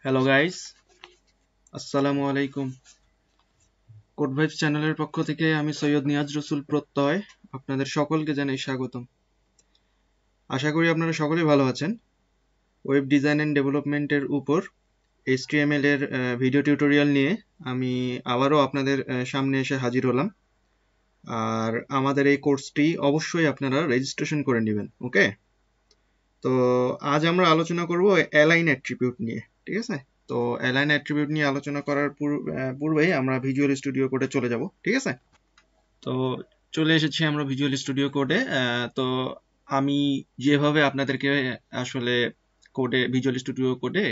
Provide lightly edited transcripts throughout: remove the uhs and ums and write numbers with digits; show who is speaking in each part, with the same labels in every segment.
Speaker 1: Hello guys, আসসালামু আলাইকুম। Code vibes চ্যানেলের পক্ষ থেকে আমি সৈয়দ নিয়াজ রসুল প্রত্যয় আপনাদের সকলকে জানাই স্বাগতম। আশা করি আপনারা সকলেই ভালো আছেন। ওয়েব ডিজাইন এন্ড ডেভেলপমেন্টের উপর এইচটিএমএল এর ভিডিও টিউটোরিয়াল নিয়ে আমি আবারও আপনাদের সামনে এসে হাজির হলাম। আর আমাদের এই কোর্সটি অবশ্যই আপনারা রেজিস্ট্রেশন করে নেবেন, ওকে? তো আজ আমরা আলোচনা করব অ্যালাইন অ্যাট্রিবিউট নিয়ে, ঠিক আছে? তো অ্যালাইন অ্যাট্রিবিউট নিয়ে আলোচনা করার পূর্বেই আমরা ভিজুয়াল স্টুডিও কোডে চলে যাব, ঠিক আছে? তো চলে এসেছি আমরা ভিজুয়াল স্টুডিও কোডে। তো আমি যেভাবে আপনাদেরকে আসলে কোডে ভিজুয়াল স্টুডিও কোডে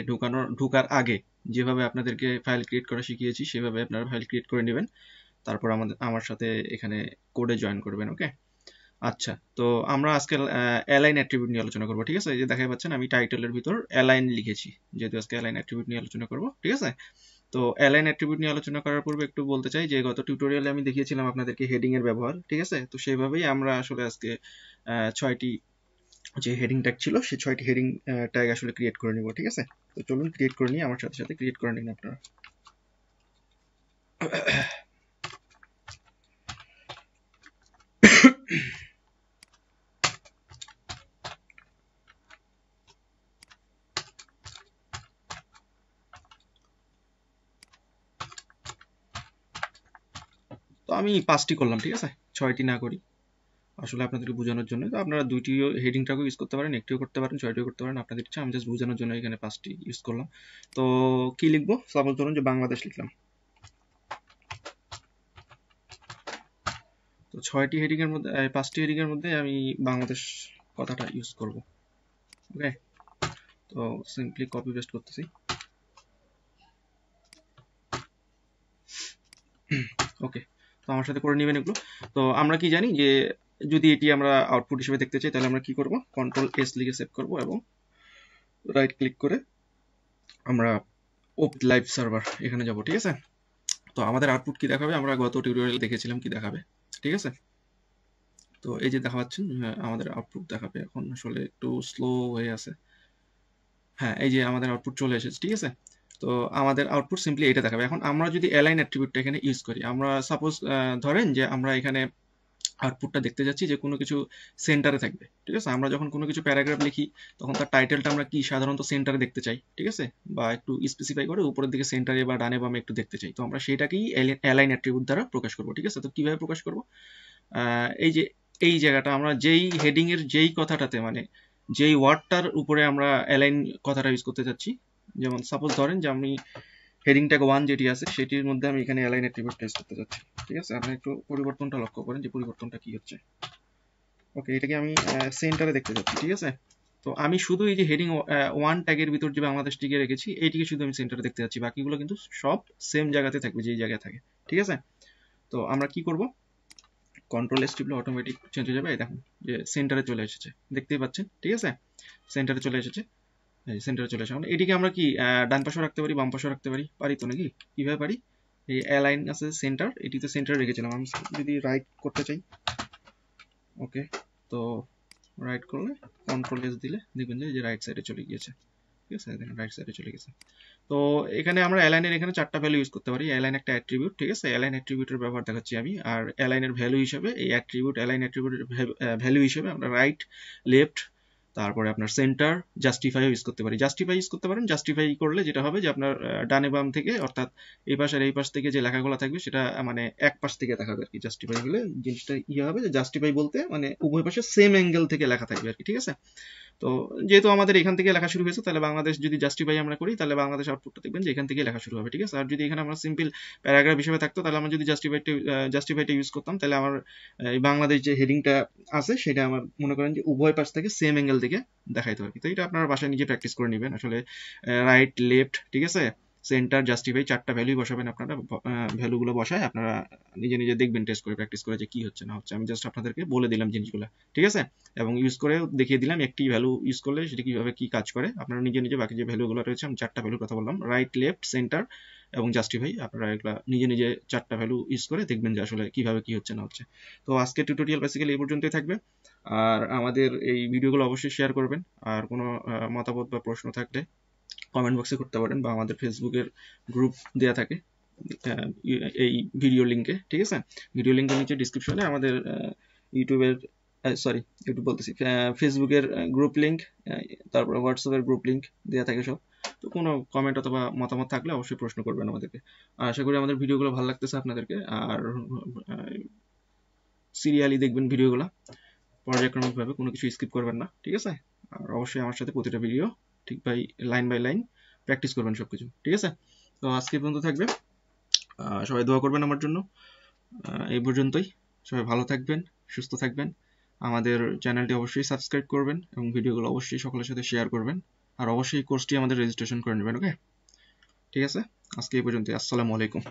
Speaker 1: ঢোকার আগে যেভাবে আপনাদেরকে ফাইল ক্রিয়েট করা শিখিয়েছি সেভাবে আপনারা ফাইল ক্রিয়েট করে নেবেন, তারপর আমার সাথে এখানে কোডে জয়েন করবেন, ওকে? আচ্ছা, তো আমরা আজকে অ্যালাইন অ্যাট্রিবিউট নিয়ে আলোচনা করব, ঠিক আছে? এই যে দেখা পাচ্ছেন আমি টাইটেলের ভিতর অ্যালাইন লিখেছি, যেহেতু আজকে অ্যালাইন অ্যাট্রিবিউট নিয়ে আলোচনা করব, ঠিক আছে? তো অ্যালাইন অ্যাট্রিবিউট নিয়ে আলোচনা করার পূর্বে একটু বলতে চাই যে গত টিউটোরিয়ালে আমি দেখিয়েছিলাম আপনাদেরকে হেডিং এর ব্যবহার, ঠিক আছে? তো সেইভাবেই আমরা আসলে আজকে 6টি যে হেডিং ট্যাগ ছিল সেই 6টি হেডিং ট্যাগ আসলে ক্রিয়েট করে নিব, ঠিক আছে? তো চলুন ক্রিয়েট করে নিই, আমার সাথে সাথে ক্রিয়েট করে নিন আপনারা। তো আমি 5টি করলাম, ঠিক আছে? 6টি না করি, আসলে আপনাদেরকে বোঝানোর জন্য। তো আপনারা দুইটি হেডিং ট্যাগও ইউজ করতে পারেন, একটিও করতে পারেন, 6টিও করতে পারেন, আপনাদের ইচ্ছা। আমি জাস্ট বোঝানোর জন্য এখানে 5টি ইউজ করলাম। তো কি লিখবো? সাপোজ ধরুন যে বাংলাদেশ লিখলাম। তো 6টি হেডিং এর মধ্যে 5টি হেডিং এর মধ্যে আমি বাংলাদেশ কথাটা ইউজ করব, ওকে? তো সিম্পলি কপি পেস্ট করতেছি, ওকে? তো আমার সাথে করে নেবেন এগুলো। তো আমরা কি জানি যে যদি এটি আমরা আউটপুট হিসেবে দেখতে চাই তাহলে আমরা কি করব? কন্ট্রোল এস লিখে সেভ করব এবং রাইট ক্লিক করে আমরা ওপেন লাইভ সার্ভার এখানে যাব, ঠিক আছে? তো আমাদের আউটপুট কি দেখাবে? আমরা গত টিউটোরিয়ালে দেখেছিলাম কি দেখাবে, ঠিক আছে? তো এই যে দেখা পাচ্ছেন আমাদের আউটপুট দেখাবে। এখন আসলে একটু স্লো হয়ে আছে। হ্যাঁ, এই যে আমাদের আউটপুট চলে এসেছে, ঠিক আছে? তো আমাদের আউটপুট সিম্পলি এটা দেখাবে। এখন আমরা যদি অ্যালাইন অ্যাট্রিবিউটটা এখানে ইউজ করি, আমরা সাপোজ ধরেন যে আমরা এখানে আউটপুটটা দেখতে যাচ্ছি যে কোনো কিছু সেন্টারে থাকবে, ঠিক আছে? আমরা যখন কোনো কিছু প্যারাগ্রাফ লিখি তখন তার টাইটেলটা আমরা কি সাধারণত সেন্টারে দেখতে চাই, ঠিক আছে? বা একটু স্পেসিফাই করে উপরের দিকে সেন্টারে বা ডানে বামে একটু দেখতে চাই। তো আমরা সেটাকেই অ্যালাইন অ্যাট্রিবিউট দ্বারা প্রকাশ করব, ঠিক আছে? তো কিভাবে প্রকাশ করব? এই যে এই জায়গাটা আমরা যেই হেডিং এর যেই কথাটাতে মানে যেই ওয়ার্ডটার উপরে আমরা অ্যালাইন কথাটা ইউজ করতে যাচ্ছি, যেমন সাপোজ ধরেন যে আমি হেডিং ট্যাগ 1 যেটি আছে সেটির মধ্যে আমি এখানে অ্যালাইন অ্যাট্রিবিউটটা ইউজ করতে যাচ্ছি, ঠিক আছে? আপনি একটু পরিবর্তনটা লক্ষ্য করেন যে পরিবর্তনটা কি হচ্ছে, ওকে? এটাকে আমি সেন্টারে দেখতে যাচ্ছি, ঠিক আছে? তো আমি শুধু এই যে হেডিং 1 ট্যাগের ভিতর যে বাংলাদেশ টিকে রেখেছি এইটিকে শুধু আমি সেন্টারে দেখতে যাচ্ছি, বাকিগুলো কিন্তু সব সেম জায়গাতে থাকবে যেই জায়গায় থাকে, ঠিক আছে? তো আমরা কি করব? কন্ট্রোল এস টিপলে অটোমেটিক চেঞ্জ হয়ে যাবে। এই দেখুন যে সেন্টারে চলে এসেছে, দেখতেই পাচ্ছেন, ঠিক আছে? সেন্টারে চলে এসেছে, এই সেন্টারে চলে এসে এটিকে আমরা কি ডান পাশেও রাখতে পারি, বাম পাশেও রাখতে পারি, পারি তো নাকি? কিভাবে পারি? এই অ্যালাইন আছে সেন্টার, এটিতে সেন্টারে রেখেছিলাম। আমি যদি রাইট করতে চাই, ওকে? তো রাইট করলে কন্ট্রোল এস দিলে দেখবেন যে রাইট সাইডে চলে গিয়েছে, ঠিক আছে? দেখেন রাইট সাইডে চলে গেছে। তো এখানে আমরা অ্যালাইনের এখানে 4টা ভ্যালু ইউজ করতে পারি। অ্যালাইন একটা অ্যাট্রিবিউট, ঠিক আছে? অ্যালাইন অ্যাট্রিবিউটের ব্যবহার দেখাচ্ছি আমি। আর অ্যালাইনের ভ্যালু হিসেবে এই অ্যাট্রিবিউট অ্যালাইন অ্যাট্রিবিউটের ভ্যালু হিসেবে আমরা রাইট, লেফট, তারপরে আপনার সেন্টার, জাস্টিফাই ইউজ করতে পারি। জাস্টিফাই ইউজ করতে পারেন। জাস্টিফাই করলে যেটা হবে যে আপনার ডানে বাম থেকে অর্থাৎ এই পাশ আর এই পাশ থেকে যে লেখাগুলো থাকবে সেটা মানে এক পাশ থেকে দেখাবে আর কি। জাস্টিফাই হলে জিনিসটা ইয়ে হবে যে জাস্টিফাই বলতে মানে উভয় পাশে সেম অ্যাঙ্গেল থেকে লেখা থাকবে আর কি, ঠিক আছে? তো যেহেতু আমাদের এখান থেকে লেখা শুরু হয়েছে তাহলে বাংলাদেশ যদি জাস্টিফাই আমরা করি তাহলে বাংলাদেশ আউটপুটটা দেখবেন যে এখান থেকে লেখা শুরু হবে, ঠিক আছে? আর যদি এখানে আমরা সিম্পল প্যারাগ্রাফ হিসেবে থাকতো তাহলে আমরা যদি জাস্টিফাইটা ইউজ করতাম তাহলে আমার এই বাংলাদেশ যে হেডিংটা আছে সেটা আমার মনে করেন যে উভয় পাশ থেকে সেম অ্যাঙ্গেল থেকে দেখাইতে হবে। তো এটা আপনার বাসায় নিজে প্র্যাকটিস করে নেবেন আসলে। রাইট, লেফট, ঠিক আছে? সেন্টার, জাস্টিফাই 4টা ভ্যালুই বসাবেন আপনারা। ভ্যালুগুলো বসায় আপনারা নিজে নিজে দেখবেন, টেস্ট করে প্র্যাকটিস করে যে কি হচ্ছে না হচ্ছে। আমি জাস্ট আপনাদেরকে বলে দিলাম জিনিসগুলো, ঠিক আছে? এবং ইউজ করে দেখিয়ে দিলাম একটি ভ্যালু ইউজ করলে সেটা কিভাবে কি কাজ করে। আপনারা নিজে নিজে বাকি যে ভ্যালুগুলো রয়েছে আমি 4টা ভ্যালুর কথা বললাম, রাইট, লেফট, সেন্টার এবং জাস্টিফাই, আপনারা এগুলা নিজে নিজে 4টা ভ্যালু ইউজ করে দেখবেন যে আসলে কিভাবে কি হচ্ছে না হচ্ছে। তো আজকে টিউটোরিয়াল বেসিক্যালি এই পর্যন্তই থাকবে। আর আমাদের এই ভিডিওগুলো অবশ্যই শেয়ার করবেন। আর কোনো মতামত বা প্রশ্ন থাকলে কমেন্ট বক্সে করতে পারেন, বা আমাদের ফেসবুকের গ্রুপ দেওয়া থাকে এই ভিডিও লিঙ্কে, ঠিক আছে? ভিডিও লিঙ্কের নিচে ডিসক্রিপশনে আমাদের ইউটিউবের ইউটিউব বলতেছি, ফেসবুকের গ্রুপ লিঙ্ক, তারপরে হোয়াটসঅ্যাপের গ্রুপ লিঙ্ক দেওয়া থাকে সব। তো কোনো কমেন্ট অথবা মতামত থাকলে অবশ্যই প্রশ্ন করবেন আমাদেরকে। আর আশা করি আমাদের ভিডিওগুলো ভালো লাগতেছে আপনাদেরকে, আর সিরিয়ালি দেখবেন ভিডিওগুলো, পর্যায়ক্রমিকভাবে, কোনো কিছু স্কিপ করবেন না, ঠিক আছে? আর অবশ্যই আমার সাথে প্রতিটা ভিডিও ঠিক লাইন বাই লাইন প্র্যাকটিস করবেন সব কিছু, ঠিক আছে? তো আজকে পর্যন্ত থাকবে, সবাই দোয়া করবেন আমার জন্য। এই পর্যন্তই, সবাই ভালো থাকবেন, সুস্থ থাকবেন। আমাদের চ্যানেলটি অবশ্যই সাবস্ক্রাইব করবেন এবং ভিডিওগুলো অবশ্যই সকলের সাথে শেয়ার করবেন, আর অবশ্যই কোর্সটি আমাদের রেজিস্ট্রেশন করে নেবেন। ওকে, ঠিক আছে? আজকে এই পর্যন্তই। আসসালামু আলাইকুম।